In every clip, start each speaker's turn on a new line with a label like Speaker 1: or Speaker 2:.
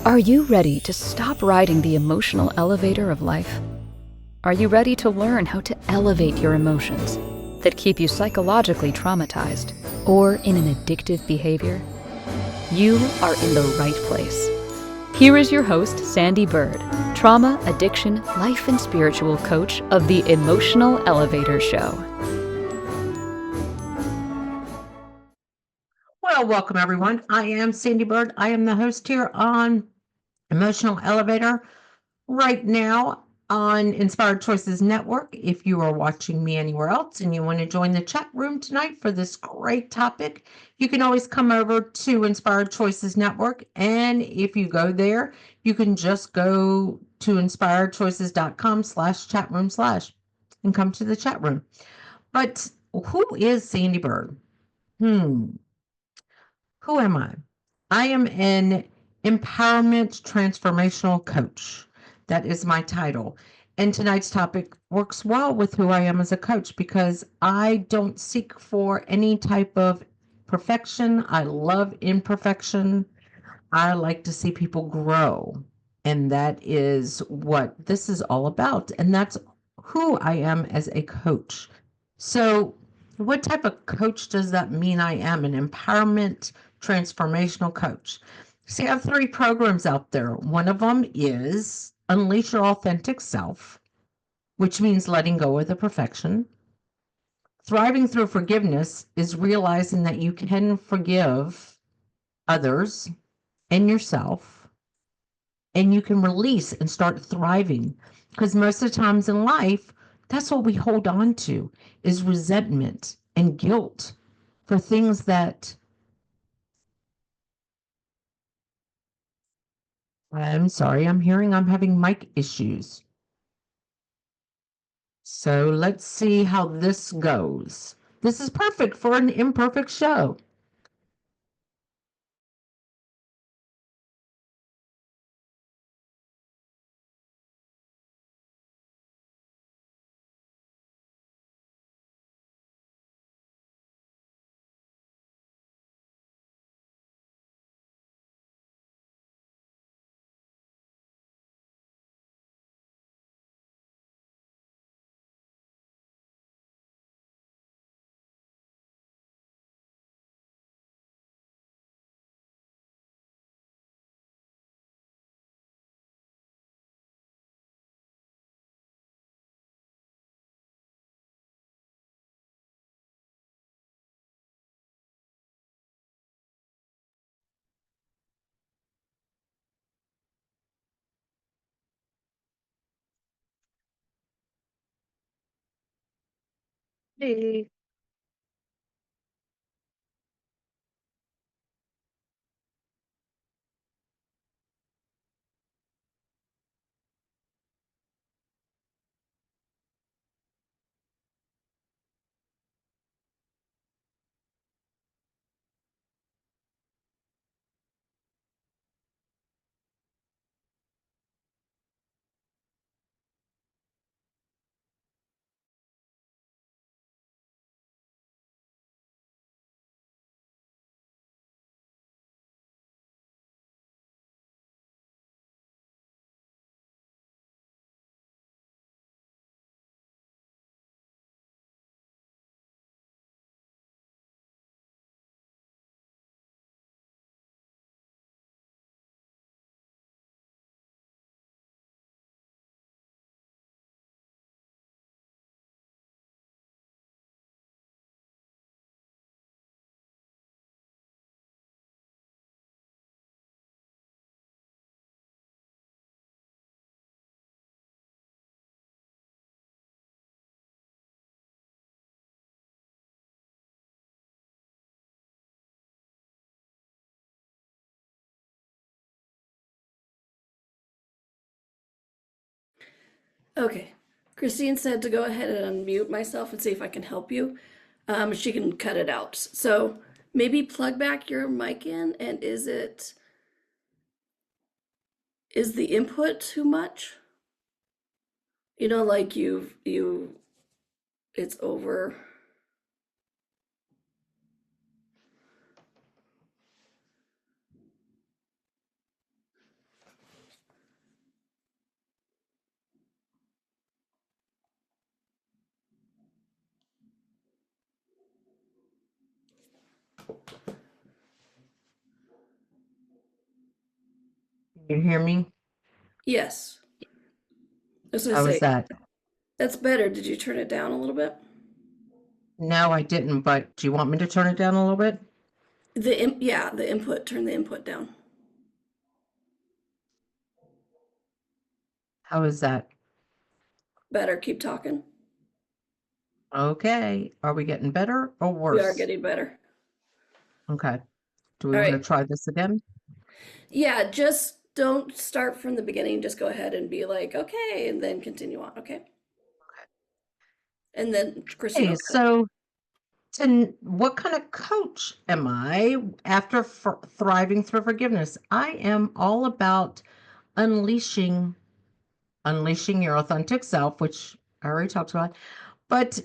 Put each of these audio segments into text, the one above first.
Speaker 1: Are you ready to stop riding the emotional elevator of life? Are you ready to learn how to elevate your emotions that keep you psychologically traumatized or in an addictive behavior? You are in the right place. Here is your host, Sandee Byrd, trauma, addiction, life, and spiritual coach of the Emotional Elevator Show.
Speaker 2: Well, welcome everyone. I am Sandee Byrd. I am the host here on Emotional Elevator right now on Inspired Choices Network. If you are watching me anywhere else and you want to join the chat room tonight for this great topic, you can always come over to Inspired Choices Network. And if you go there, you can just go to inspiredchoices.com/chatroom/ and come to the chat room. But who is Sandee Byrd? Who am I? I am an empowerment transformational coach. That is my title. And tonight's topic works well with who I am as a coach because I don't seek for any type of perfection. I love imperfection. I like to see people grow. And that is what this is all about. And that's who I am as a coach. So, what type of coach does that mean I am? An empowerment transformational coach. See, I have 3 programs out there. One of them is Unleash Your Authentic Self, which means letting go of the perfection. Thriving through forgiveness is realizing that you can forgive others and yourself, and you can release and start thriving. Because most of the times in life, that's what we hold on to is resentment and guilt for things that I'm sorry, I'm having mic issues. So let's see how this goes. This is perfect for an imperfect show. Hey.
Speaker 3: Okay. Christine said to go ahead and unmute myself and see if I can help you. She can cut it out. So maybe plug back your mic in, and is the input too much? Like it's over.
Speaker 2: You hear me?
Speaker 3: Yes. I was gonna
Speaker 2: How is
Speaker 3: say,
Speaker 2: that?
Speaker 3: that's better. Did you turn it down a little bit?
Speaker 2: No, I didn't, but do you want me to turn it down a little bit?
Speaker 3: Yeah, the input, turn the input down.
Speaker 2: How is that?
Speaker 3: Better, keep talking.
Speaker 2: Okay. Are we getting better or
Speaker 3: We are
Speaker 2: worse?
Speaker 3: getting better.
Speaker 2: Okay. Do we
Speaker 3: All
Speaker 2: want to
Speaker 3: right.
Speaker 2: try this again?
Speaker 3: Yeah, just don't start from the beginning. Just go ahead and be like, okay, and then continue on, okay? And then Christine
Speaker 2: Hey,
Speaker 3: will cut.
Speaker 2: so what kind of coach am I after thriving through forgiveness? I am all about unleashing unleashing your authentic self, which I already talked about, but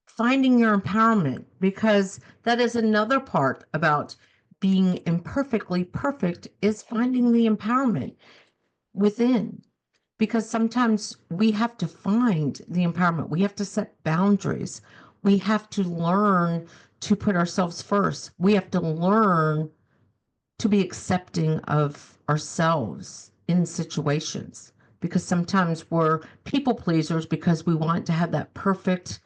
Speaker 2: finding your empowerment, because that is another part about being imperfectly perfect, is finding the empowerment within. Because sometimes we have to find the empowerment, we have to set boundaries, we have to learn to put ourselves first, we have to learn to be accepting of ourselves in situations, because sometimes we're people pleasers because we want to have that perfect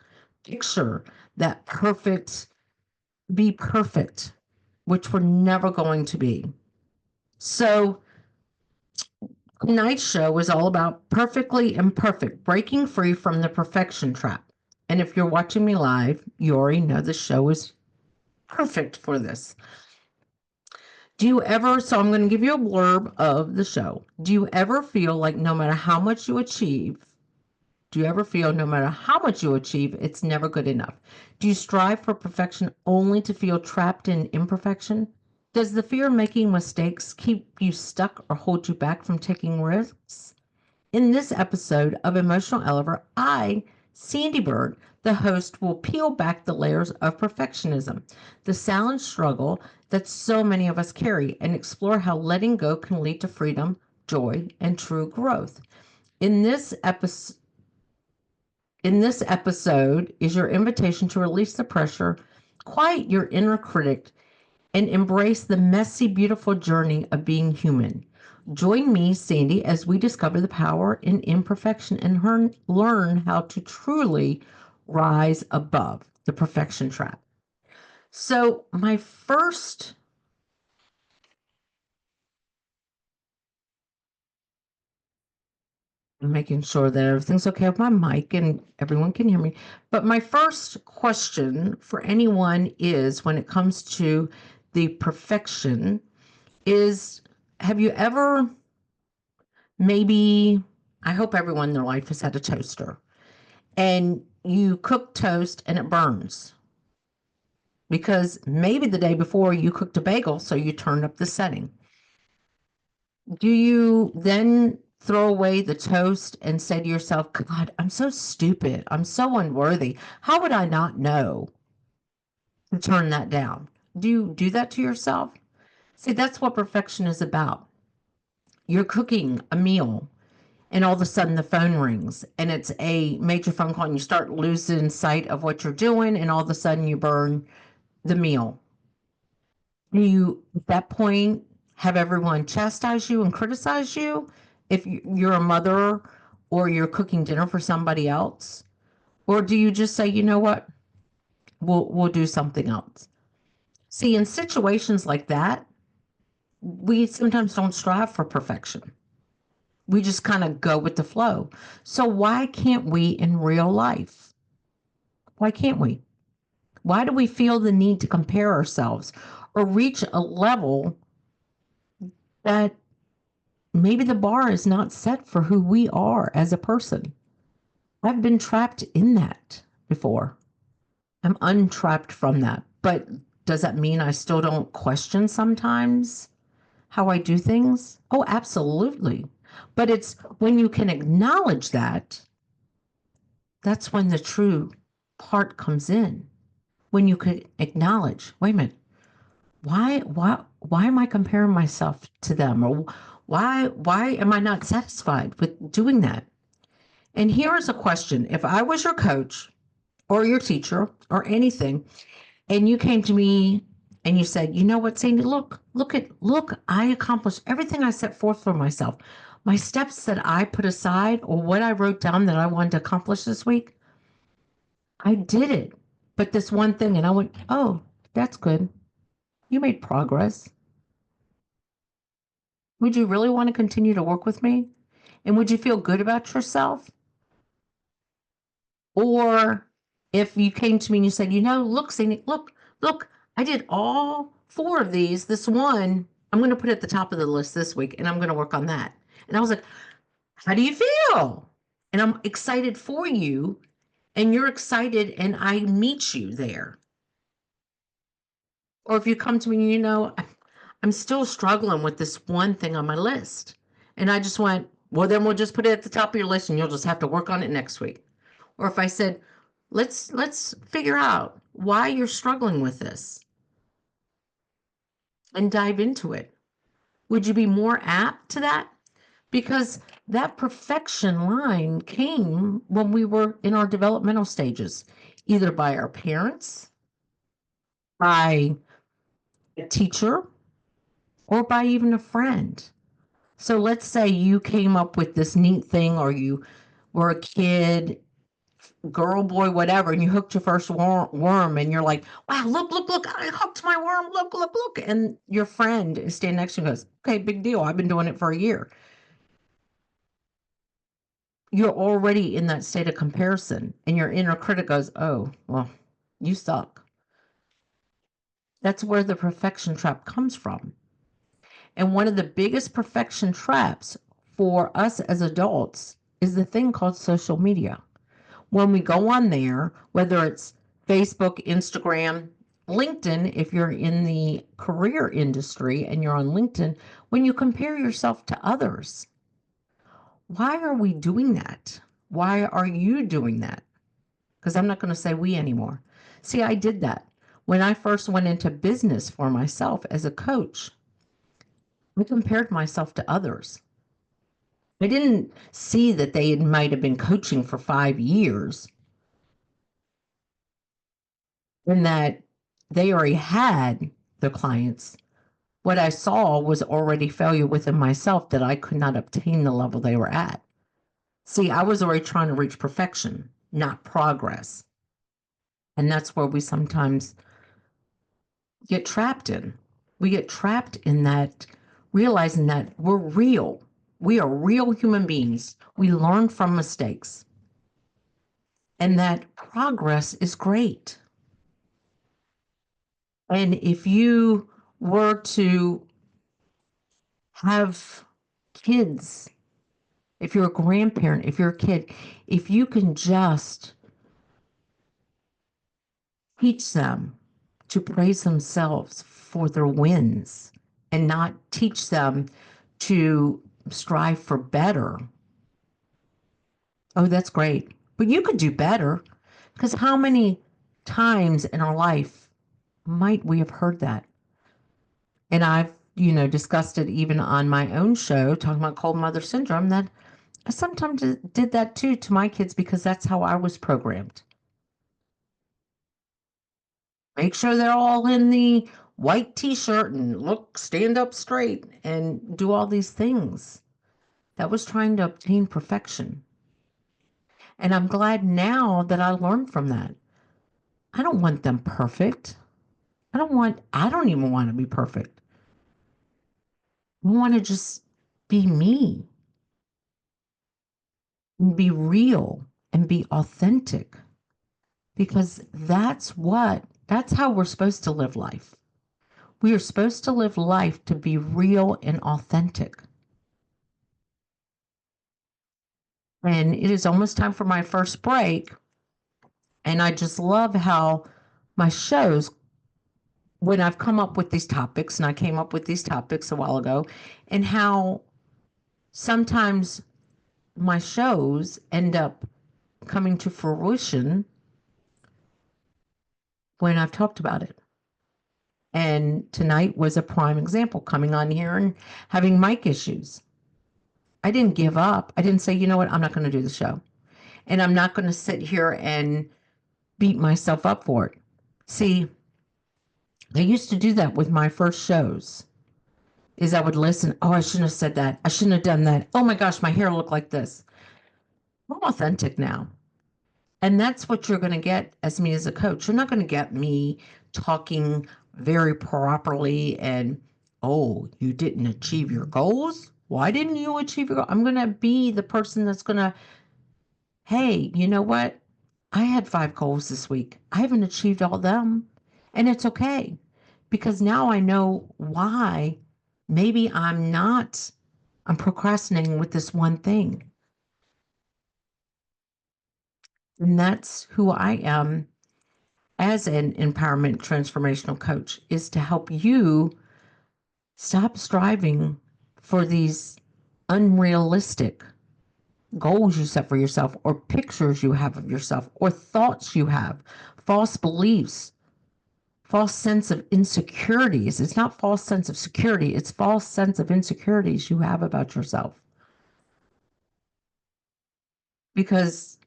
Speaker 2: picture, that perfect, be perfect, which we're never going to be. So tonight's show is all about perfectly imperfect, breaking free from the perfection trap. And if you're watching me live, you already know the show is perfect for this. Do you ever, so I'm going to give you a blurb of the show. Do you ever feel like no matter how much you achieve, do you ever feel no matter how much you achieve, it's never good enough? Do you strive for perfection only to feel trapped in imperfection? Does the fear of making mistakes keep you stuck or hold you back from taking risks? In this episode of Emotional Elevator, Sandee Byrd, the host, will peel back the layers of perfectionism, the silent struggle that so many of us carry, and explore how letting go can lead to freedom, joy, and true growth. In this episode, is your invitation to release the pressure, quiet your inner critic, and embrace the messy, beautiful journey of being human. Join me, Sandee, as we discover the power in imperfection and learn how to truly rise above the perfection trap. So, my first, making sure that everything's okay with my mic and everyone can hear me. But my first question for anyone is, when it comes to the perfection, is, have you ever, maybe, I hope everyone in their life has had a toaster, and you cook toast and it burns because maybe the day before you cooked a bagel, so you turned up the setting. Do you then throw away the toast and say to yourself, God, I'm so stupid, I'm so unworthy, how would I not know to turn that down? Do you do that to yourself? See, that's what perfection is about. You're cooking a meal, and all of a sudden the phone rings and it's a major phone call, and you start losing sight of what you're doing, and all of a sudden you burn the meal. Do you at that point have everyone chastise you and criticize you if you're a mother or you're cooking dinner for somebody else? Or do you just say, you know what, we'll do something else? See, in situations like that, we sometimes don't strive for perfection. We just kind of go with the flow. So why can't we in real life? Why can't we? Why do we feel the need to compare ourselves or reach a level that maybe the bar is not set for who we are as a person? I've been trapped in that before. I'm untrapped from that. But does that mean I still don't question sometimes how I do things? Oh, absolutely. But it's when you can acknowledge that, that's when the true part comes in. When you could acknowledge, wait a minute, why am I comparing myself to them? Or why am I not satisfied with doing that? And here is a question. If I was your coach or your teacher or anything, and you came to me and you said, you know what, Sandy, look, I accomplished everything I set forth for myself. My steps that I put aside or what I wrote down that I wanted to accomplish this week, I did it. But this one thing, and I went, oh, that's good. You made progress. Would you really want to continue to work with me? And would you feel good about yourself? Or if you came to me and you said, look, Sandy, look, I did all 4 of these. This one, I'm going to put at the top of the list this week, and I'm going to work on that. And I was like, how do you feel? And I'm excited for you, and you're excited, and I meet you there. Or if you come to me, I'm still struggling with this one thing on my list. And I just went, well, then we'll just put it at the top of your list, and you'll just have to work on it next week. Or if I said, let's figure out why you're struggling with this and dive into it. Would you be more apt to that? Because that perfection line came when we were in our developmental stages, either by our parents, by a teacher, or by even a friend. So let's say you came up with this neat thing, or you were a kid, girl, boy, whatever, and you hooked your first worm, and you're like, wow, look, I hooked my worm, look. And your friend is standing next to you and goes, okay, big deal. I've been doing it for a year. You're already in that state of comparison, and your inner critic goes, oh, well, you suck. That's where the perfection trap comes from. And one of the biggest perfection traps for us as adults is the thing called social media. When we go on there, whether it's Facebook, Instagram, LinkedIn, if you're in the career industry and you're on LinkedIn, when you compare yourself to others, why are we doing that? Why are you doing that? Because I'm not going to say we anymore. See, I did that. When I first went into business for myself as a coach, I compared myself to others. I didn't see that they might have been coaching for 5 years and that they already had their clients. What I saw was already failure within myself, that I could not obtain the level they were at. See, I was already trying to reach perfection, not progress. And that's where we sometimes get trapped in. We get trapped in that, realizing that we're real. We are real human beings. We learn from mistakes. And that progress is great. And if you were to have kids, if you're a grandparent, if you're a kid, if you can just teach them to praise themselves for their wins and not teach them to strive for better, oh, that's great. But you could do better, because how many times in our life might we have heard that? And I've, discussed it even on my own show, talking about cold mother syndrome, that I sometimes did that too to my kids, because that's how I was programmed. Make sure they're all in the white t-shirt and stand up straight and do all these things. That was trying to obtain perfection. And I'm glad now that I learned from that. I don't want them perfect. I don't even want to be perfect. I want to just be me and be real and be authentic, because that's how we're supposed to live life. We are supposed to live life to be real and authentic. And it is almost time for my first break. And I just love how my shows, when I've come up with these topics, and I came up with these topics a while ago, and how sometimes my shows end up coming to fruition when I've talked about it. And tonight was a prime example, coming on here and having mic issues. I didn't give up. I didn't say, you know what, I'm not going to do the show. And I'm not going to sit here and beat myself up for it. See, I used to do that with my first shows. Is I would listen. Oh, I shouldn't have said that. I shouldn't have done that. Oh my gosh, my hair looked like this. I'm authentic now. And that's what you're going to get as me as a coach. You're not going to get me talking very properly and, oh, you didn't achieve your goals? Why didn't you achieve your goal? I'm going to be the person that's going to, hey, you know what? I had 5 goals this week. I haven't achieved all of them. And it's okay because now I know why maybe I'm procrastinating with this one thing. And that's who I am as an empowerment transformational coach, is to help you stop striving for these unrealistic goals you set for yourself, or pictures you have of yourself, or thoughts you have, false beliefs, false sense of insecurities. It's not false sense of security, it's false sense of insecurities you have about yourself. Because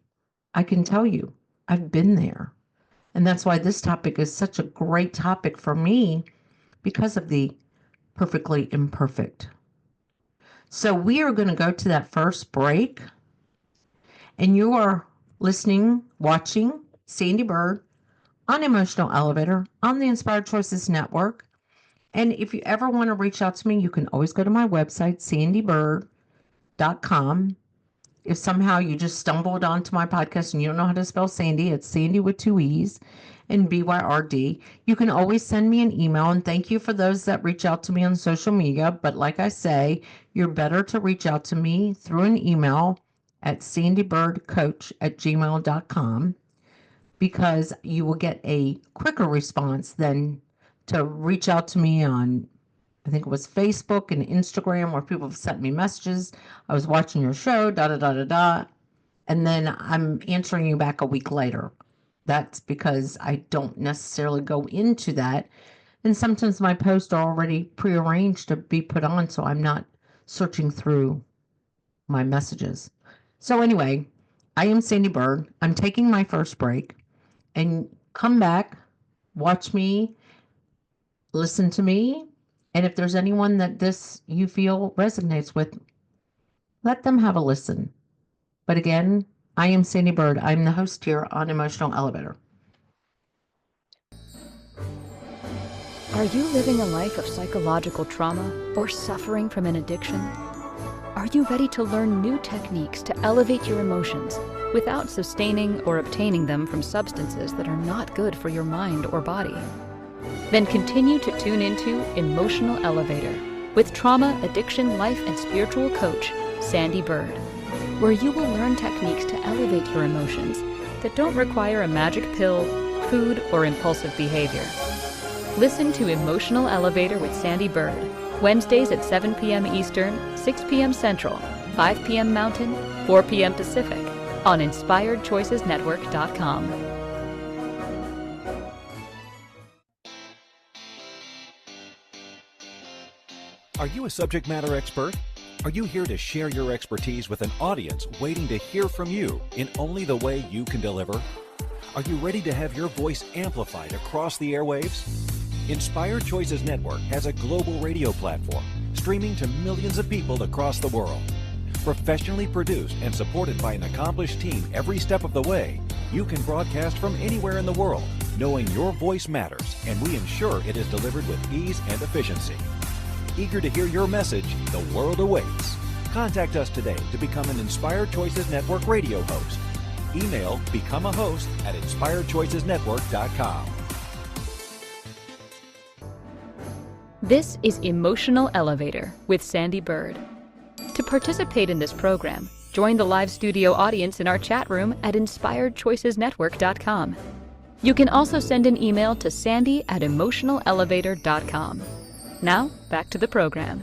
Speaker 2: I can tell you, I've been there. And that's why this topic is such a great topic for me, because of the perfectly imperfect. So we are going to go to that first break, and you are listening, watching Sandee Byrd on Emotional Elevator on the Inspired Choices Network. And if you ever want to reach out to me, you can always go to my website, sandeebyrd.com. If somehow you just stumbled onto my podcast and you don't know how to spell Sandee, it's Sandee with 2 E's and BYRD. You can always send me an email, and thank you for those that reach out to me on social media. But like I say, you're better to reach out to me through an email at sandeebyrdcoach@gmail.com, because you will get a quicker response than to reach out to me on, I think it was Facebook and Instagram, where people have sent me messages. I was watching your show, da da da da da, and then I'm answering you back a week later. That's because I don't necessarily go into that. And sometimes my posts are already prearranged to be put on, so I'm not searching through my messages. So anyway, I am Sandee Byrd. I'm taking my first break, and come back, watch me, listen to me. And if there's anyone that this you feel resonates with, let them have a listen. But again, I am Sandee Byrd. I'm the host here on Emotional Elevator.
Speaker 1: Are you living a life of psychological trauma or suffering from an addiction? Are you ready to learn new techniques to elevate your emotions without sustaining or obtaining them from substances that are not good for your mind or body? Then continue to tune into Emotional Elevator with trauma, addiction, life, and spiritual coach, Sandee Byrd, where you will learn techniques to elevate your emotions that don't require a magic pill, food, or impulsive behavior. Listen to Emotional Elevator with Sandee Byrd, Wednesdays at 7 p.m. Eastern, 6 p.m. Central, 5 p.m. Mountain, 4 p.m. Pacific, on InspiredChoicesNetwork.com.
Speaker 4: Are you a subject matter expert? Are you here to share your expertise with an audience waiting to hear from you in only the way you can deliver? Are you ready to have your voice amplified across the airwaves? Inspired Choices Network has a global radio platform streaming to millions of people across the world. Professionally produced and supported by an accomplished team every step of the way, you can broadcast from anywhere in the world, knowing your voice matters, and we ensure it is delivered with ease and efficiency. Eager to hear your message, the world awaits. Contact us today to become an Inspired Choices Network radio host. Email become a host at inspiredchoicesnetwork.com.
Speaker 1: This is Emotional Elevator with Sandee Byrd. To participate in this program, join the live studio audience in our chat room at inspiredchoicesnetwork.com. You can also send an email to sandy@emotionalelevator.com. Now, back to the program.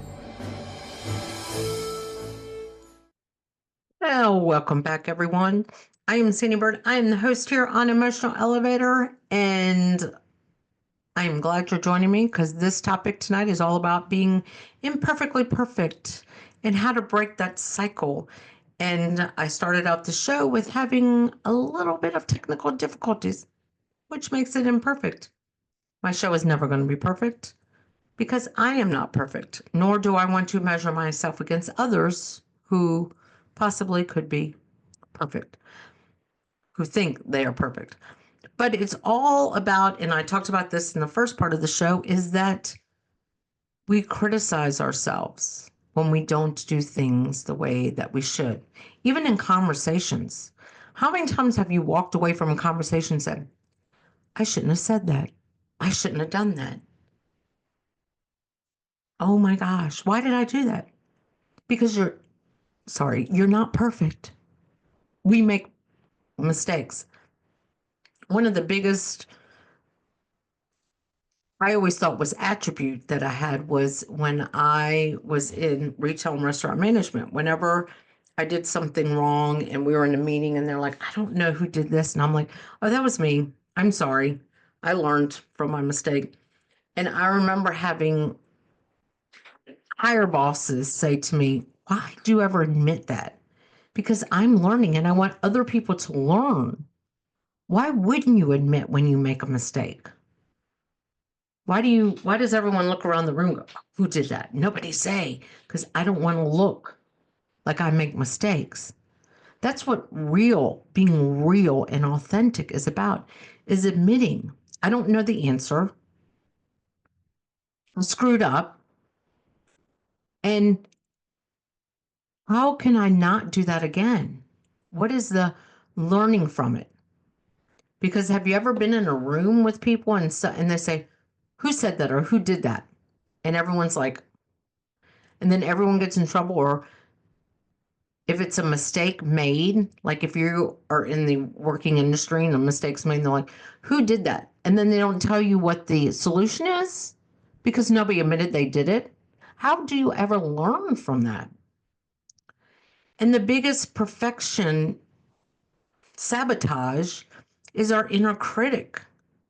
Speaker 2: Well, welcome back, everyone. I am Sandee Byrd. I am the host here on Emotional Elevator, and I am glad you're joining me, because this topic tonight is all about being imperfectly perfect and how to break that cycle. And I started out the show with having a little bit of technical difficulties, which makes it imperfect. My show is never going to be perfect because I am not perfect, nor do I want to measure myself against others who possibly could be perfect, who think they are perfect. But it's all about, and I talked about this in the first part of the show, is that we criticize ourselves when we don't do things the way that we should, even in conversations. How many times have you walked away from a conversation and said, I shouldn't have said that. I shouldn't have done that. Oh my gosh, why did I do that? Because you're not perfect. We make mistakes. One of the biggest I always thought was attribute that I had was when I was in retail and restaurant management. Whenever I did something wrong and we were in a meeting and they're like, I don't know who did this. And I'm like, oh, that was me. I'm sorry. I learned from my mistake. And I remember having higher bosses say to me, why do you ever admit that? Because I'm learning and I want other people to learn. Why wouldn't you admit when you make a mistake? Why does everyone look around the room and go, who did that? Nobody say, because I don't want to look like I make mistakes. That's what being real and authentic is about, is admitting, I don't know the answer. I'm screwed up. And how can I not do that again? What is the learning from it? Because have you ever been in a room with people and they say, who said that or who did that? And everyone's like, and then everyone gets in trouble, or if it's a mistake made, like if you are in the working industry and a mistake's made, they're like, who did that? And then they don't tell you what the solution is because nobody admitted they did it. How do you ever learn from that? And the biggest perfection sabotage is our inner critic.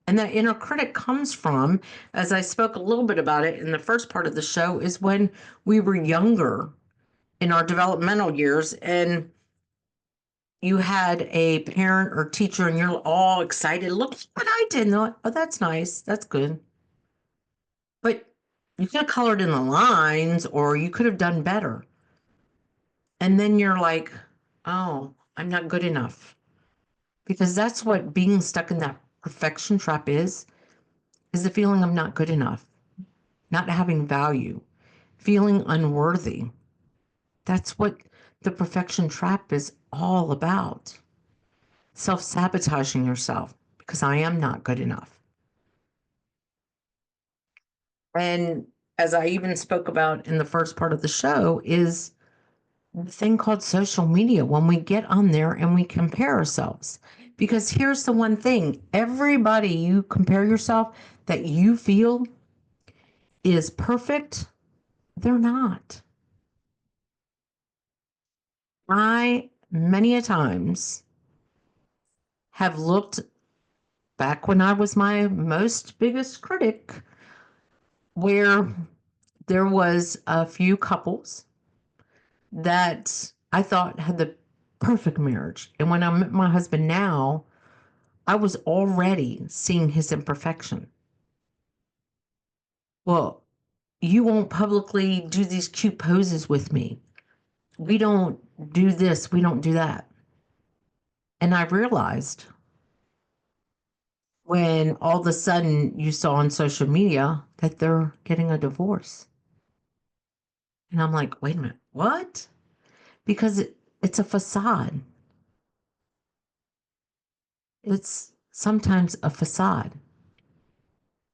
Speaker 2: And that inner critic comes from, as I spoke a little bit about it in the first part of the show, is when we were younger in our developmental years and you had a parent or teacher and you're all excited. Look what I did. And they're like, oh, that's nice. That's good. But you could have colored in the lines or you could have done better. And then you're like, oh, I'm not good enough. Because that's what being stuck in that perfection trap is the feeling of not good enough, not having value, feeling unworthy. That's what the perfection trap is all about. Self-sabotaging yourself because I am not good enough. And as I even spoke about in the first part of the show, is the thing called social media when we get on there and we compare ourselves. Because here's the one thing, everybody you compare yourself that you feel is perfect, they're not. I, many a times, have looked back when I was my most biggest critic, where there was a few couples that I thought had the perfect marriage. And when I met my husband now, I was already seeing his imperfection. Well, you won't publicly do these cute poses with me. We don't do this, we don't do that. And I realized when all of a sudden you saw on social media that they're getting a divorce. And I'm like, wait a minute, what? Because it's a facade. It's sometimes a facade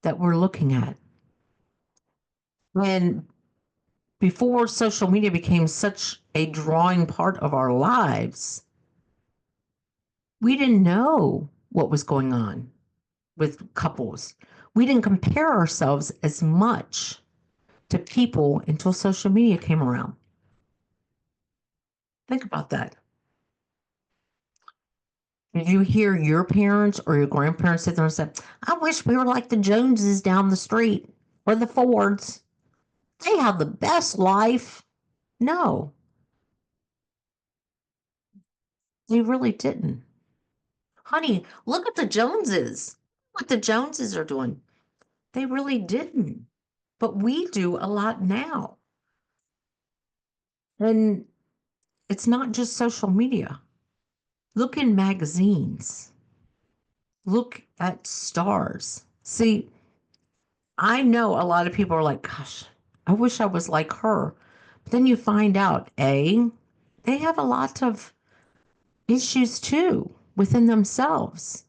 Speaker 2: that we're looking at. When before social media became such a drawing part of our lives, we didn't know what was going on with couples. We didn't compare ourselves as much to people until social media came around. Think about that. Did you hear your parents or your grandparents sit there and say, I wish we were like the Joneses down the street or the Fords? They have the best life. No, they really didn't. Honey, look at the Joneses. What the Joneses are doing. They really didn't. But we do a lot now. And it's not just social media. Look in magazines. Look at stars. See, I know a lot of people are like, gosh, I wish I was like her. But then you find out, they have a lot of issues too within themselves.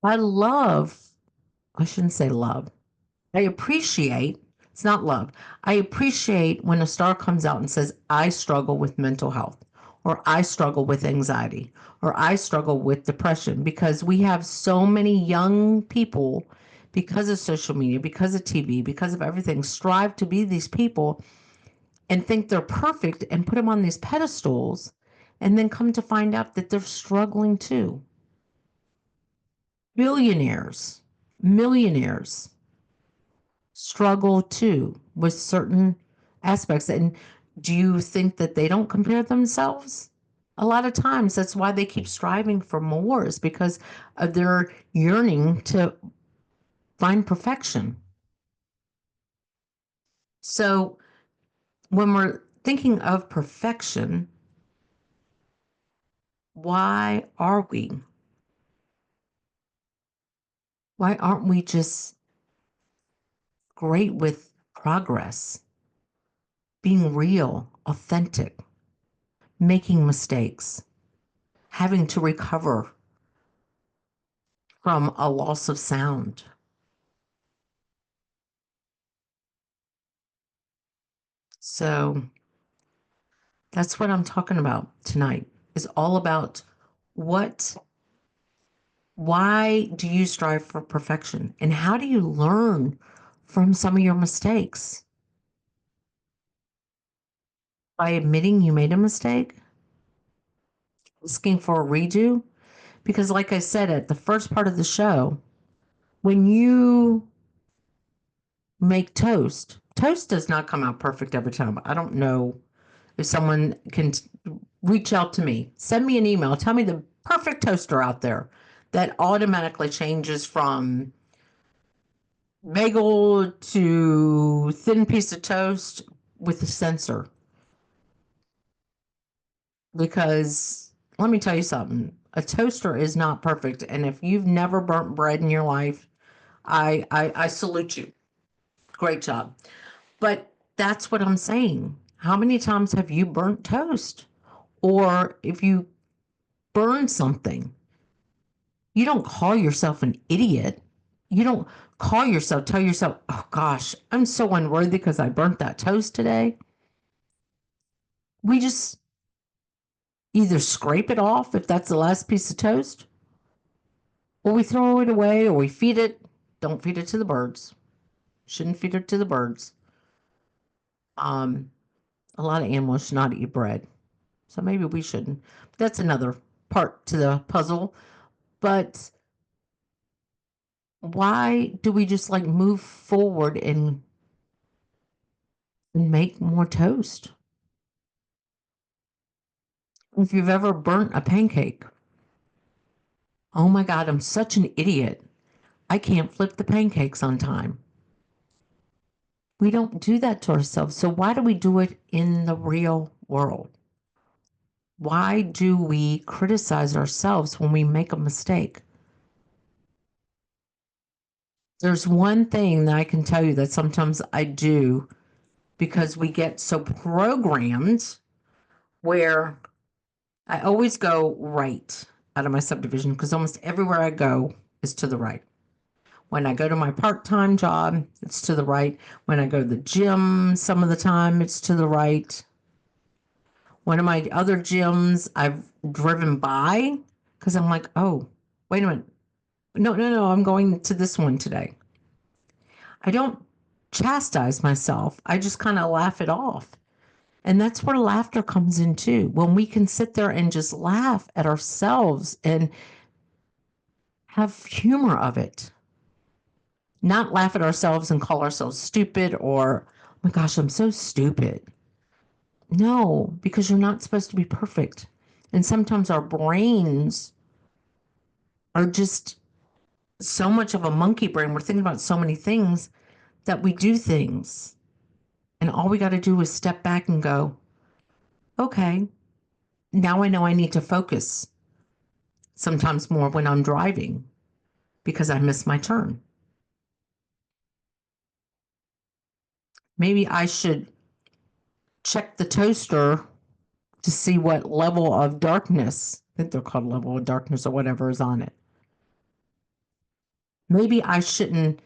Speaker 2: I love, I shouldn't say love. I appreciate, it's not love. I appreciate when a star comes out and says, I struggle with mental health, or I struggle with anxiety, or I struggle with depression, because we have so many young people, because of social media, because of TV, because of everything, strive to be these people and think they're perfect and put them on these pedestals, and then come to find out that they're struggling too. Billionaires, millionaires struggle too with certain aspects. And do you think that they don't compare themselves? A lot of times that's why they keep striving for more, is because of their yearning to find perfection. So when we're thinking of perfection, why are we? Why aren't we just great with progress, being real, authentic, making mistakes, having to recover from a loss of sound? So that's what I'm talking about tonight. Is all about what, why do you strive for perfection? And how do you learn from some of your mistakes? By admitting you made a mistake, asking for a redo. Because, like I said at the first part of the show, when you make toast, toast does not come out perfect every time. I don't know if someone can reach out to me, send me an email, tell me the perfect toaster out there that automatically changes from bagel to thin piece of toast with a sensor. Because let me tell you something, a toaster is not perfect. And if you've never burnt bread in your life, I salute you. Great job. But that's what I'm saying. How many times have you burnt toast? Or if you burn something, you don't call yourself an idiot. You don't tell yourself, oh gosh, I'm so unworthy because I burnt that toast today. We just either scrape it off if that's the last piece of toast, or we throw it away, or we feed it. Don't feed it to the birds. Shouldn't feed it to the birds. Um, a lot of animals should not eat bread. So maybe we shouldn't. That's another part to the puzzle. But why do we just like move forward and make more toast? If you've ever burnt a pancake, oh my God, I'm such an idiot. I can't flip the pancakes on time. We don't do that to ourselves. So why do we do it in the real world? Why do we criticize ourselves when we make a mistake? There's one thing that I can tell you that sometimes I do, because we get so programmed, where I always go right out of my subdivision, because almost everywhere I go is to the right. When I go to my part-time job, it's to the right. When I go to the gym, some of the time it's to the right. One of my other gyms I've driven by because I'm like, oh, wait a minute. No, I'm going to this one today. I don't chastise myself. I just kind of laugh it off. And that's where laughter comes in too. When we can sit there and just laugh at ourselves and have humor of it. Not laugh at ourselves and call ourselves stupid, or, oh my gosh, I'm so stupid. No, because you're not supposed to be perfect. And sometimes our brains are just so much of a monkey brain. We're thinking about so many things that we do things. And all we got to do is step back and go, okay, now I know I need to focus sometimes more when I'm driving because I missed my turn. Maybe I should check the toaster to see what level of darkness, I think they're called level of darkness or whatever is on it. Maybe I shouldn't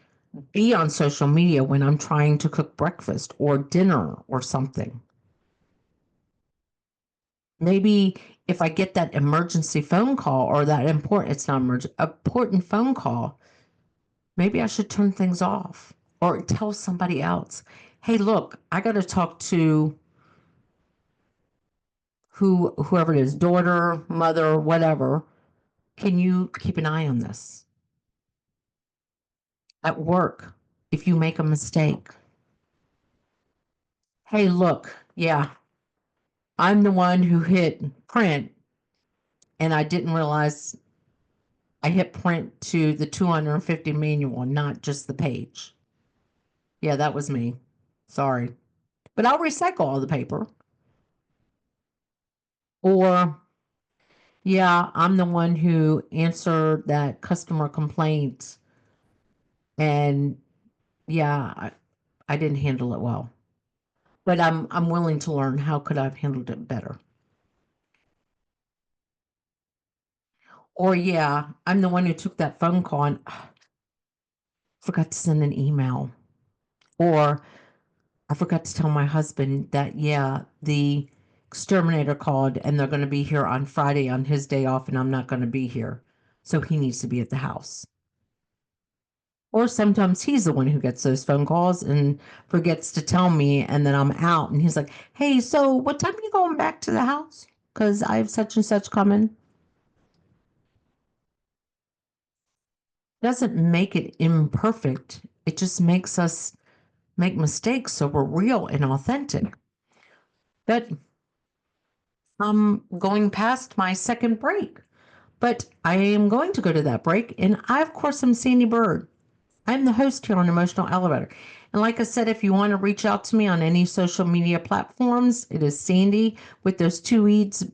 Speaker 2: be on social media when I'm trying to cook breakfast or dinner or something. Maybe if I get that emergency phone call or that it's not emergent, important phone call, maybe I should turn things off or tell somebody else, hey, look, I got to talk to whoever it is, daughter, mother, whatever. Can you keep an eye on this? At work, if you make a mistake, hey, look, yeah, I'm the one who hit print and I didn't realize I hit print to the 250 manual, not just the page. Yeah, that was me. Sorry. But I'll recycle all the paper. Or, yeah, I'm the one who answered that customer complaint and yeah, I didn't handle it well. But I'm willing to learn how could I have handled it better. Or yeah, I'm the one who took that phone call and forgot to send an email. Or I forgot to tell my husband that, yeah, the exterminator called and they're going to be here on Friday on his day off and I'm not going to be here. So he needs to be at the house. Or sometimes he's the one who gets those phone calls and forgets to tell me and then I'm out and he's like, hey, so what time are you going back to the house? Because I have such and such coming. Doesn't make it imperfect. It just makes us make mistakes so we're real and authentic. But I'm going past my second break, but I am going to go to that break. And I, of course, am Sandee Byrd. I'm the host here on Emotional Elevator. And like I said, if you want to reach out to me on any social media platforms, it is Sandee with those two E's,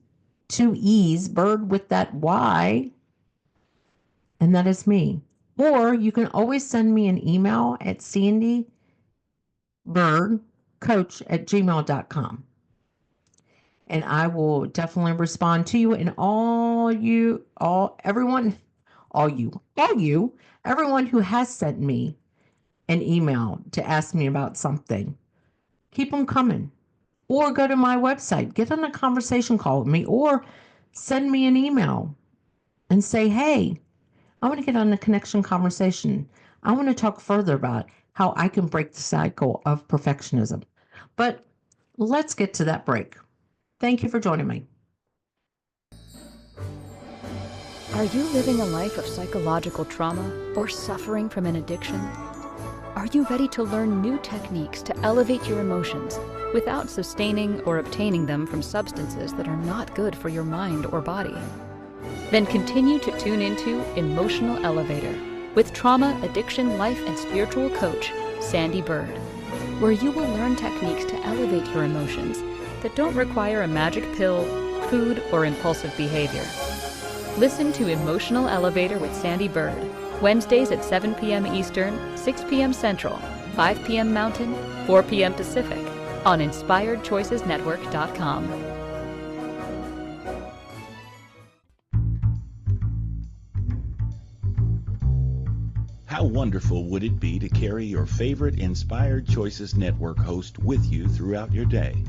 Speaker 2: Bird with that Y, and that is me. Or you can always send me an email at sandeebirdcoach@gmail.com. And I will definitely respond to you and everyone who has sent me an email to ask me about something. Keep them coming. Or go to my website, get on a conversation call with me, or send me an email and say, hey, I want to get on a connection conversation. I want to talk further about how I can break the cycle of perfectionism. But let's get to that break. Thank you for joining me.
Speaker 1: Are you living a life of psychological trauma or suffering from an addiction? Are you ready to learn new techniques to elevate your emotions without sustaining or obtaining them from substances that are not good for your mind or body? Then continue to tune into Emotional Elevator with trauma, addiction, life, and spiritual coach, Sandee Byrd, where you will learn techniques to elevate your emotions that don't require a magic pill, food, or impulsive behavior. Listen to Emotional Elevator with Sandee Byrd, Wednesdays at 7 p.m. Eastern, 6 p.m. Central, 5 p.m. Mountain, 4 p.m. Pacific, on InspiredChoicesNetwork.com.
Speaker 5: How wonderful would it be to carry your favorite Inspired Choices Network host with you throughout your day?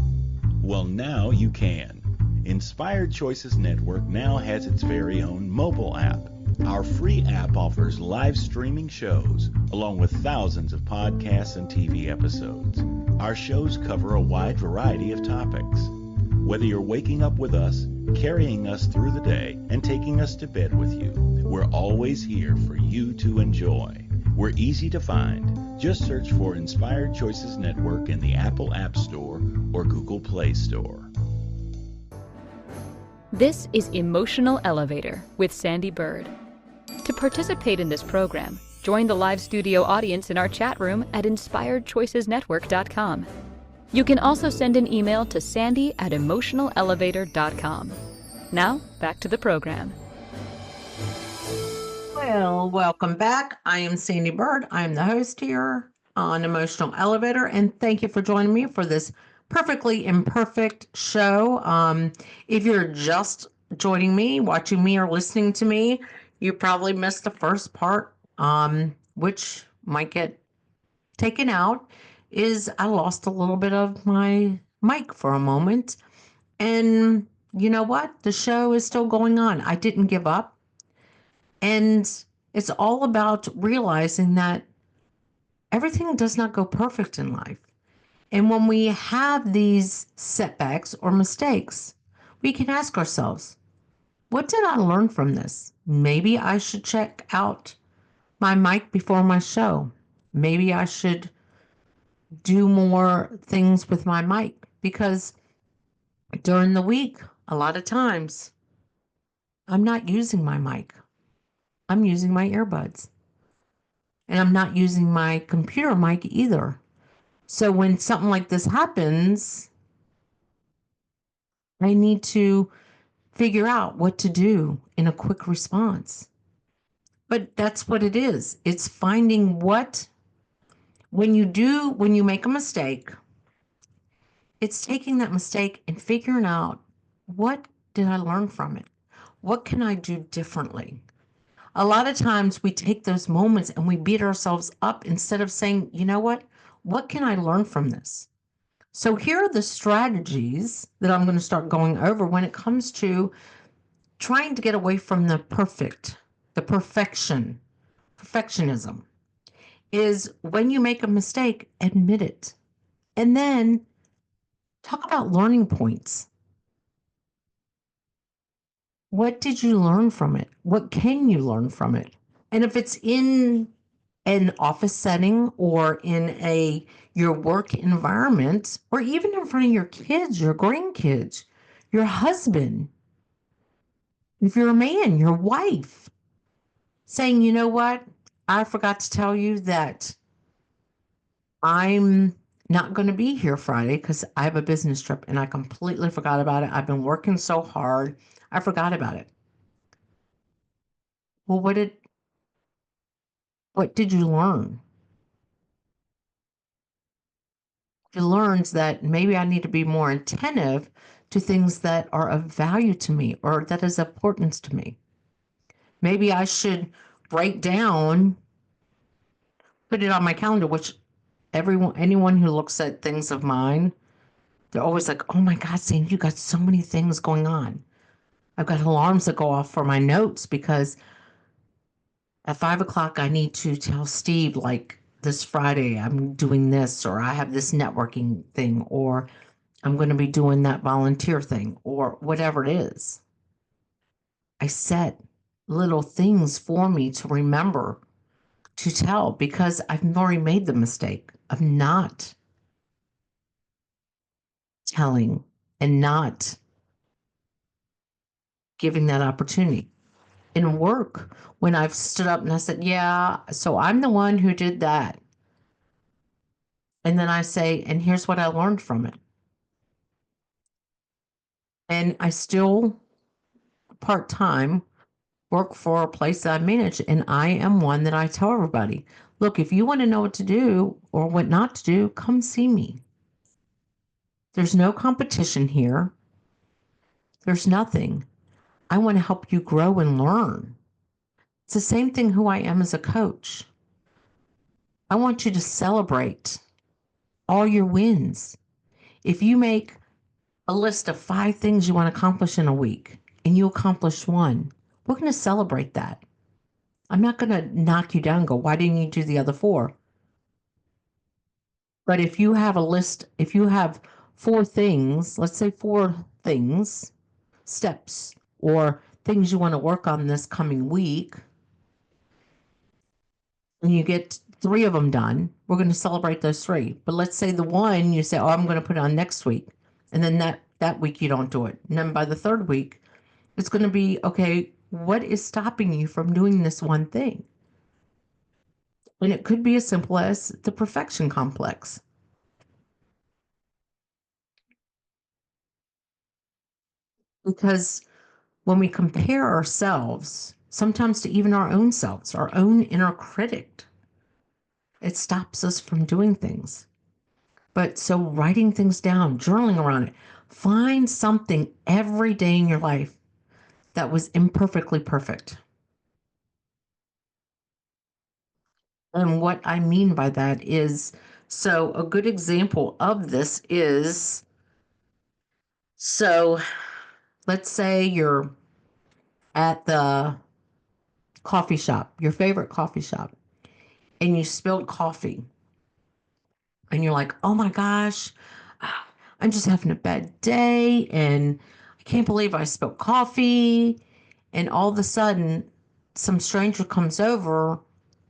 Speaker 5: Well, now you can. Inspired Choices Network now has its very own mobile app. Our free app offers live streaming shows, along with thousands of podcasts and TV episodes. Our shows cover a wide variety of topics. Whether you're waking up with us, carrying us through the day, and taking us to bed with you, we're always here for you to enjoy. We're easy to find. Just search for Inspired Choices Network in the Apple App Store or Google Play Store.
Speaker 1: This is Emotional Elevator with Sandee Byrd. To participate in this program, join the live studio audience in our chat room at inspiredchoicesnetwork.com. You can also send an email to sandy@emotionalelevator.com. Now, back to the program.
Speaker 2: Well, welcome back. I am Sandee Byrd. I am the host here on Emotional Elevator, and thank you for joining me for this perfectly imperfect show. If you're just joining me, watching me, or listening to me, you probably missed the first part, which might get taken out. Is I lost a little bit of my mic for a moment, and you know what? The show is still going on. I didn't give up. And it's all about realizing that everything does not go perfect in life. And when we have these setbacks or mistakes, we can ask ourselves, what did I learn from this? Maybe I should check out my mic before my show. Maybe I should do more things with my mic, because during the week, a lot of times, I'm not using my mic. I'm using my earbuds. And I'm not using my computer mic either. So when something like this happens, I need to figure out what to do in a quick response. But that's what it is. It's finding when you make a mistake, it's taking that mistake and figuring out, what did I learn from it? What can I do differently? A lot of times we take those moments and we beat ourselves up instead of saying, you know what? What can I learn from this? So here are the strategies that I'm going to start going over when it comes to trying to get away from the perfectionism. Is when you make a mistake, admit it. And then talk about learning points. What did you learn from it? What can you learn from it? And if it's in an office setting or in your work environment, or even in front of your kids, your grandkids, your husband, if you're a man, your wife, saying, you know what, I forgot to tell you that I'm not going to be here Friday because I have a business trip and I completely forgot about it. I've been working so hard. I forgot about it. Well, what did you learn? You learned that maybe I need to be more attentive to things that are of value to me or that is importance to me. Maybe I should write down, put it on my calendar, which anyone who looks at things of mine, they're always like, oh my God, Sandy, you got so many things going on. I've got alarms that go off for my notes because at 5 o'clock, I need to tell Steve, like, this Friday, I'm doing this, or I have this networking thing, or I'm going to be doing that volunteer thing, or whatever it is. I set little things for me to remember to tell because I've already made the mistake of not telling and not giving that opportunity. In work, when I've stood up and I said, yeah, so I'm the one who did that. And then I say, and here's what I learned from it. And I still part-time work for a place that I manage. And I am one that I tell everybody, look, if you want to know what to do or what not to do, come see me. There's no competition here. There's nothing. I want to help you grow and learn. It's the same thing who I am as a coach. I want you to celebrate all your wins. If you make a list of 5 things you want to accomplish in a week and you accomplish one, we're going to celebrate that. I'm not going to knock you down and go, why didn't you do the other 4? But if you have a list, if you have 4 things, let's say 4 things, steps, or things you want to work on this coming week, and you get 3 of them done, we're going to celebrate those 3. But let's say the one you say, oh, I'm going to put it on next week. And then that week you don't do it. And then by the 3rd week, it's going to be, okay, What is stopping you from doing this one thing? And it could be as simple as the perfection complex. Because when we compare ourselves, sometimes to even our own selves, our own inner critic, it stops us from doing things. But so writing things down, journaling around it, find something every day in your life that was imperfectly perfect. And what I mean by that is, so a good example of this is, so let's say you're at the coffee shop, your favorite coffee shop, and you spilled coffee and you're like, oh my gosh, I'm just having a bad day and I can't believe I spilled coffee. And all of a sudden, some stranger comes over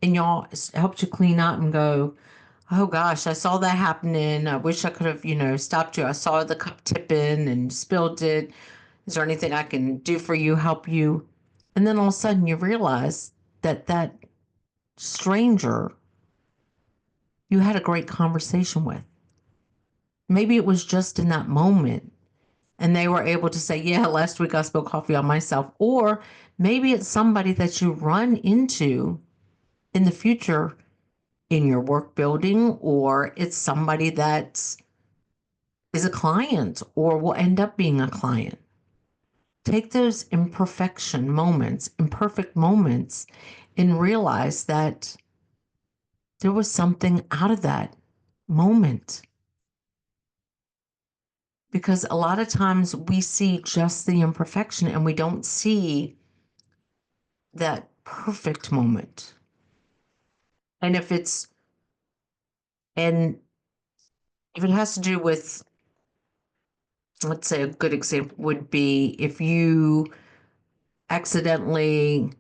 Speaker 2: and y'all helps you clean up and go, oh gosh, I saw that happening. I wish I could have, stopped you. I saw the cup tipping and spilled it. Is there anything I can do for you, help you? And then all of a sudden you realize that that stranger you had a great conversation with. Maybe it was just in that moment and they were able to say, yeah, last week I spilled coffee on myself. Or maybe it's somebody that you run into in the future in your work building, or it's somebody that is a client or will end up being a client. Take those imperfect moments, and realize that there was something out of that moment. Because a lot of times we see just the imperfection and we don't see that perfect moment. And and if it has to do with, let's say a good example would be if you accidentally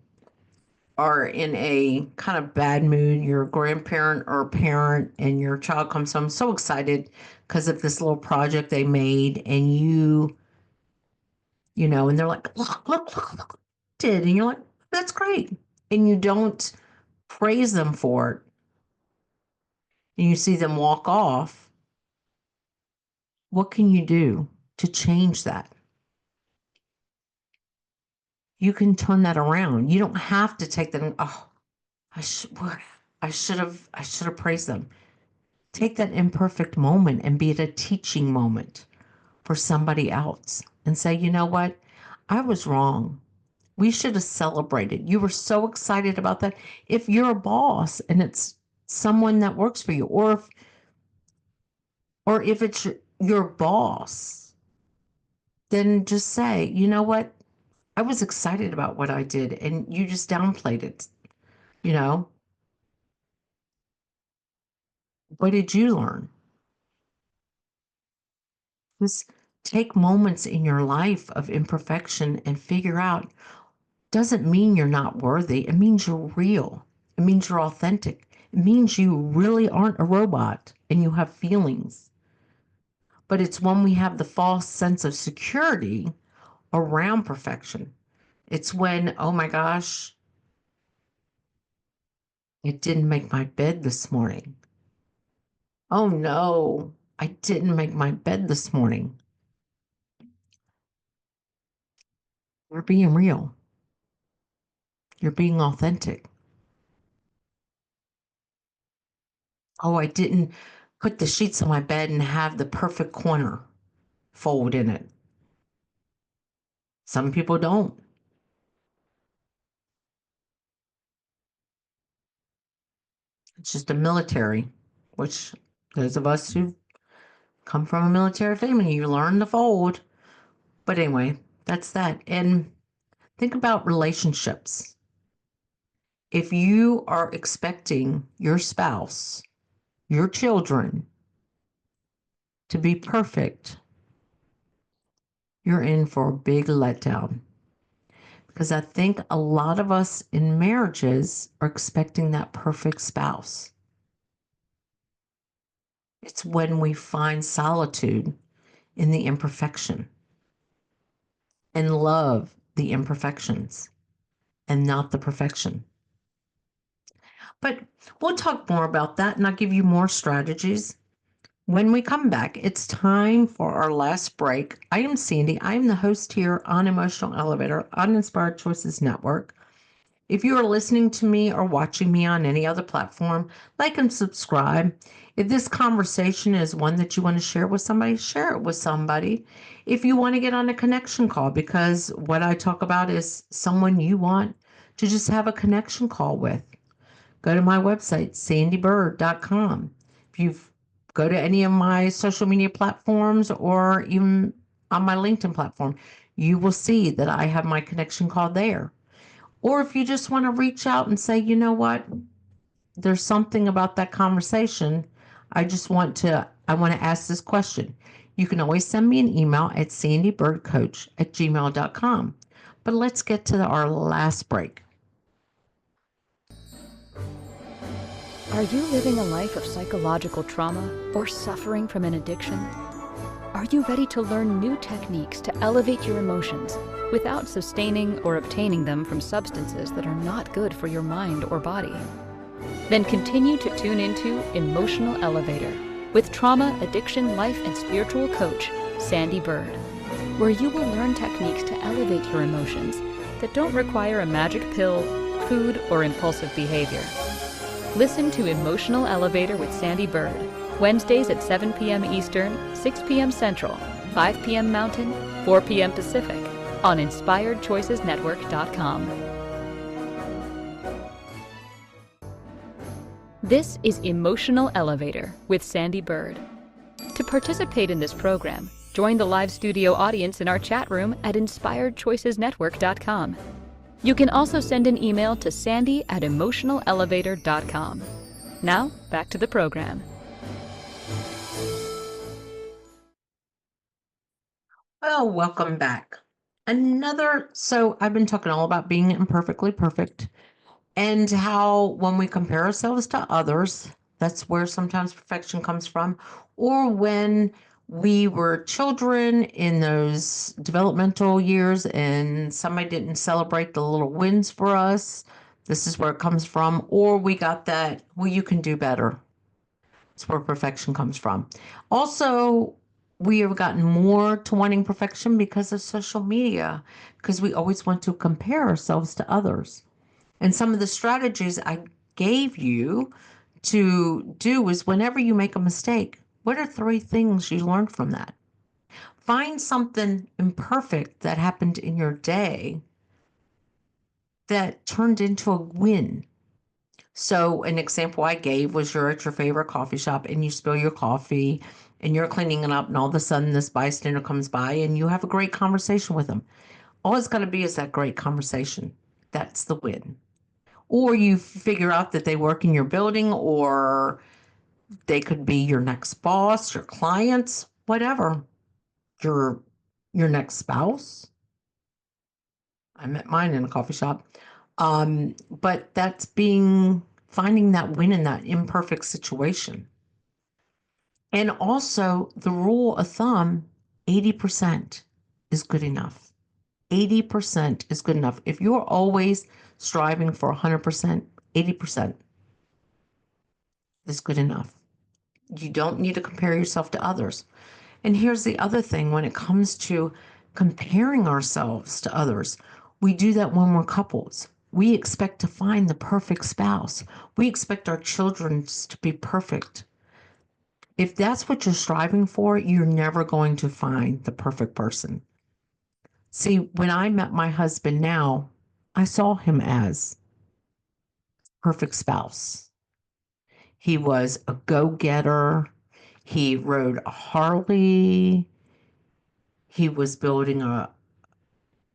Speaker 2: are in a kind of bad mood, you're a grandparent or a parent, and your child comes home so excited because of this little project they made, and and they're like, look, did, and you're like, that's great. And you don't praise them for it, and you see them walk off. What can you do to change that? You can turn that around. You don't have to take them, oh, I should have praised them. Take that imperfect moment and be it a teaching moment for somebody else and say, you know what? I was wrong. We should have celebrated. You were so excited about that. If you're a boss and it's someone that works for you, or if it's your boss, then just say, you know what? I was excited about what I did and you just downplayed it. You know, what did you learn? Just take moments in your life of imperfection and figure out, doesn't mean you're not worthy. It means you're real. It means you're authentic. It means you really aren't a robot and you have feelings. But it's when we have the false sense of security around perfection. It's when, oh my gosh, I didn't make my bed this morning. Oh no, I didn't make my bed this morning. You're being real. You're being authentic. Oh, I didn't put the sheets on my bed and have the perfect corner fold in it. Some people don't. It's just a military, which those of us who come from a military family, you learn to fold. But anyway, that's that. And think about relationships. If you are expecting your spouse, your children to be perfect, you're in for a big letdown. Because I think a lot of us in marriages are expecting that perfect spouse. It's when we find solitude in the imperfection and love the imperfections. and not the perfection. But we'll talk more about that, and I'll give you more strategies. When we come back, it's time for our last break. I am Sandee. I am the host here on Emotional Elevator on Inspired Choices Network. If you are listening to me or watching me on any other platform, like and subscribe. If this conversation is one that you want to share with somebody, share it with somebody. If you want to get on a connection call, because what I talk about is someone you want to just have a connection call with, go to my website, sandeebyrd.com. If you go to any of my social media platforms or even on my LinkedIn platform, you will see that I have my connection call there. Or if you just want to reach out and say, you know what, there's something about that conversation. I want to ask this question. You can always send me an email at sandeebyrdcoach@gmail.com. But let's get to our last break.
Speaker 1: Are you living a life of psychological trauma or suffering from an addiction? Are you ready to learn new techniques to elevate your emotions without sustaining or obtaining them from substances that are not good for your mind or body? Then continue to tune into Emotional Elevator with trauma, addiction, life, and spiritual coach, Sandee Byrd, where you will learn techniques to elevate your emotions that don't require a magic pill, food, or impulsive behavior. Listen to Emotional Elevator with Sandee Byrd, Wednesdays at 7 p.m. Eastern, 6 p.m. Central, 5 p.m. Mountain, 4 p.m. Pacific, on InspiredChoicesNetwork.com. This is Emotional Elevator with Sandee Byrd. To participate in this program, join the live studio audience in our chat room at InspiredChoicesNetwork.com. You can also send an email to sandy@emotionalelevator.com. Now, back to the program.
Speaker 2: Well, welcome back. So I've been talking all about being imperfectly perfect and how when we compare ourselves to others, that's where sometimes perfection comes from, or when we were children in those developmental years and somebody didn't celebrate the little wins for us, this is where it comes from, or we got that, well, you can do better. That's where perfection comes from. Also, we have gotten more to wanting perfection because of social media, because we always want to compare ourselves to others. And some of the strategies I gave you to do is whenever you make a mistake, what are 3 things you learned from that? Find something imperfect that happened in your day that turned into a win. So an example I gave was you're at your favorite coffee shop and you spill your coffee and you're cleaning it up, and all of a sudden this bystander comes by and you have a great conversation with them. All it's got to be is that great conversation. That's the win. Or you figure out that they work in your building, or they could be your next boss, your clients, whatever, your next spouse. I met mine in a coffee shop. But that's finding that win in that imperfect situation. And also the rule of thumb, 80% is good enough. 80% is good enough. If you're always striving for 100%, 80% is good enough. You don't need to compare yourself to others. And here's the other thing, when it comes to comparing ourselves to others, we do that when we're couples. We expect to find the perfect spouse. We expect our children to be perfect. If that's what you're striving for, you're never going to find the perfect person. See, when I met my husband now, I saw him as perfect spouse. He was a go-getter. He rode a Harley. He was building a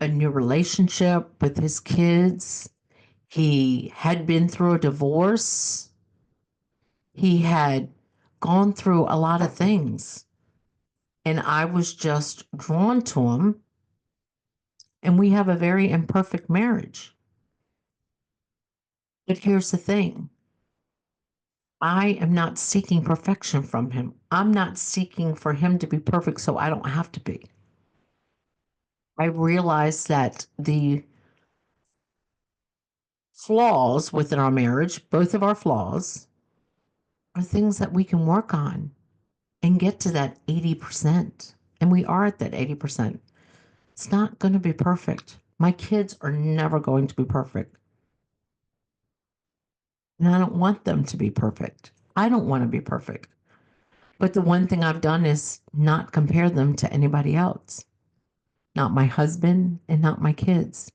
Speaker 2: new relationship with his kids. He had been through a divorce. He had gone through a lot of things. And I was just drawn to him. And we have a very imperfect marriage. But here's the thing. I am not seeking perfection from him. I'm not seeking for him to be perfect so I don't have to be. I realize that the flaws within our marriage, both of our flaws, are things that we can work on and get to that 80%. And we are at that 80%. It's not going to be perfect. My kids are never going to be perfect. And I don't want them to be perfect. I don't want to be perfect. But the one thing I've done is not compare them to anybody else, not my husband and not my kids,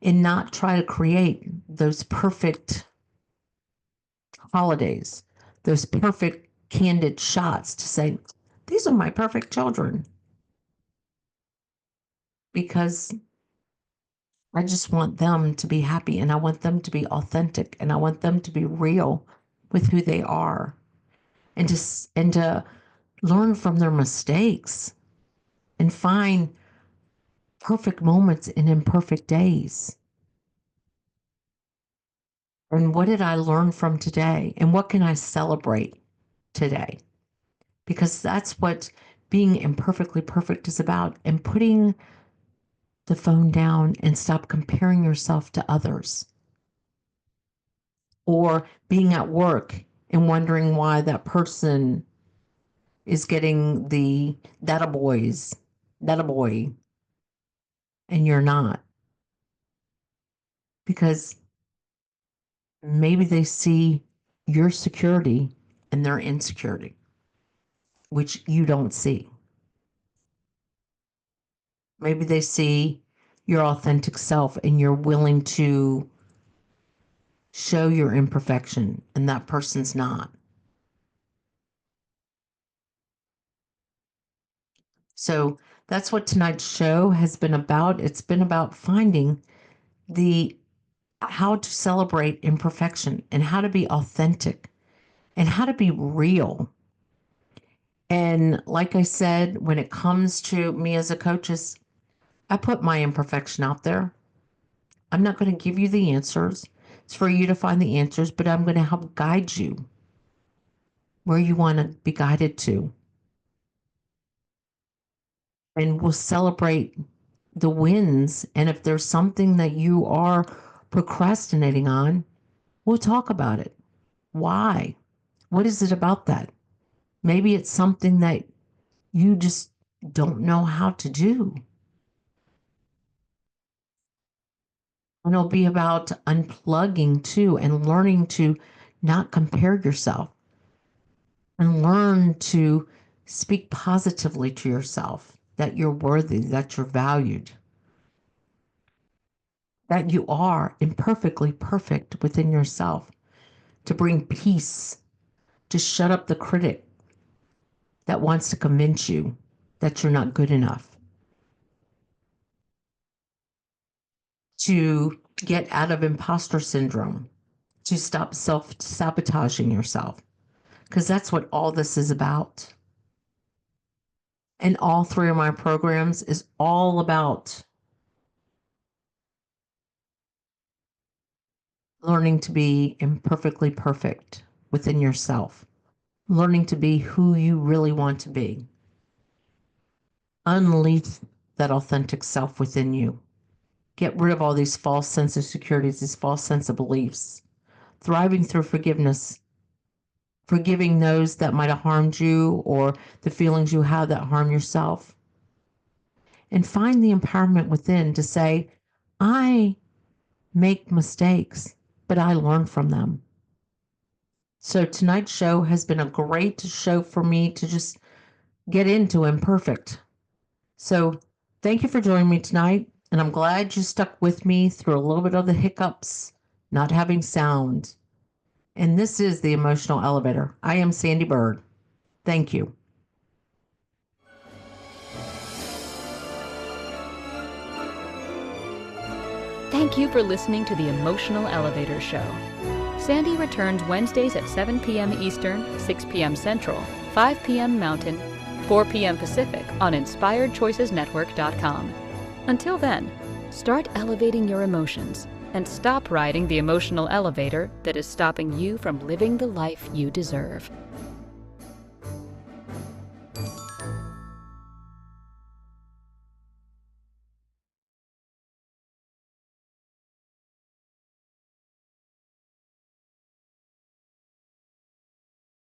Speaker 2: and not try to create those perfect holidays, those perfect candid shots to say, these are my perfect children. Because I just want them to be happy, and I want them to be authentic, and I want them to be real with who they are, and to learn from their mistakes and find perfect moments in imperfect days. And what did I learn from today? And what can I celebrate today? Because that's what being imperfectly perfect is about. And putting the phone down and stop comparing yourself to others. Or being at work and wondering why that person is getting that a boy, and you're not. Because maybe they see your security and their insecurity, which you don't see. Maybe they see your authentic self and you're willing to show your imperfection, and that person's not. So that's what tonight's show has been about. It's been about finding how to celebrate imperfection and how to be authentic and how to be real. And like I said, when it comes to me as a coach, I put my imperfection out there. I'm not going to give you the answers. It's for you to find the answers, but I'm going to help guide you where you want to be guided to. And we'll celebrate the wins. And if there's something that you are procrastinating on, we'll talk about it. Why? What is it about that? Maybe it's something that you just don't know how to do. And it'll be about unplugging too and learning to not compare yourself and learn to speak positively to yourself, that you're worthy, that you're valued, that you are imperfectly perfect within yourself, to bring peace, to shut up the critic that wants to convince you that you're not good enough, to get out of imposter syndrome, to stop self-sabotaging yourself, because that's what all this is about. And all three of my programs is all about learning to be imperfectly perfect within yourself, learning to be who you really want to be. Unleash that authentic self within you. Get rid of all these false sense of securities, these false sense of beliefs. Thriving through forgiveness, forgiving those that might have harmed you or the feelings you have that harm yourself. And find the empowerment within to say, I make mistakes, but I learn from them. So tonight's show has been a great show for me to just get into Imperfect. So thank you for joining me tonight. And I'm glad you stuck with me through a little bit of the hiccups, not having sound. And this is the Emotional Elevator. I am Sandee Byrd. Thank you.
Speaker 1: Thank you for listening to the Emotional Elevator Show. Sandee returns Wednesdays at 7 p.m. Eastern, 6 p.m. Central, 5 p.m. Mountain, 4 p.m. Pacific on InspiredChoicesNetwork.com. Until then, start elevating your emotions and stop riding the emotional elevator that is stopping you from living the life you deserve.